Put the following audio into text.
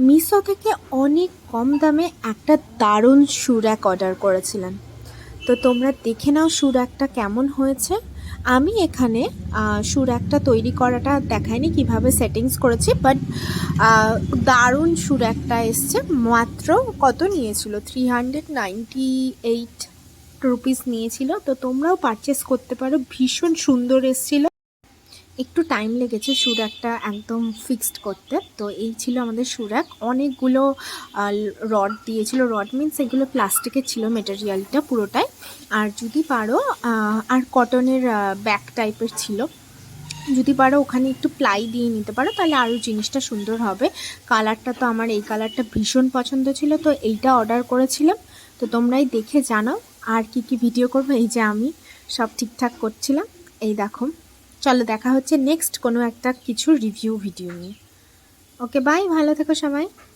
মিশো থেকে অনেক কম দামে একটা দারুণ শু র্যাক অর্ডার করেছিলাম। তো তোমরা দেখে নাও শু র্যাকটা কেমন হয়েছে। আমি এখানে শু র্যাকটা তৈরি করাটা দেখাইনি, কিভাবে সেটিংস করেছি, বাট দারুণ শু র্যাকটা এসছে। মাত্র কত নিয়েছিল, 398 রুপিস নিয়েছিল। তো তোমরাও পারচেস করতে পারো, ভীষণ সুন্দর এসছিল। একটু টাইম লেগেছে শু র্যাকটা একদম ফিক্সড করতে। তো এই ছিল আমাদের শু র্যাক। অনেকগুলো রড দিয়েছিল, রড মিনস এগুলো প্লাস্টিকের ছিল মেটেরিয়ালটা পুরোটাই। আর যদি পারো আর কটনের ব্যাক টাইপের ছিল, যদি পারো ওখানে একটু প্লাই দিয়ে নিতে পারো, তাহলে আরও জিনিসটা সুন্দর হবে। কালারটা তো আমার এই কালারটা ভীষণ পছন্দ ছিল, তো এইটা অর্ডার করেছিলাম। তো তোমরাই দেখে জানাও আর কি কি ভিডিও করবো। এই যে আমি সব ঠিকঠাক করছিলাম, এই দেখো। চলো দেখা হচ্ছে নেক্সট কোনো একটা কিছু রিভিউ ভিডিও নিয়ে। ওকে বাই, ভালো থেকো সবাই।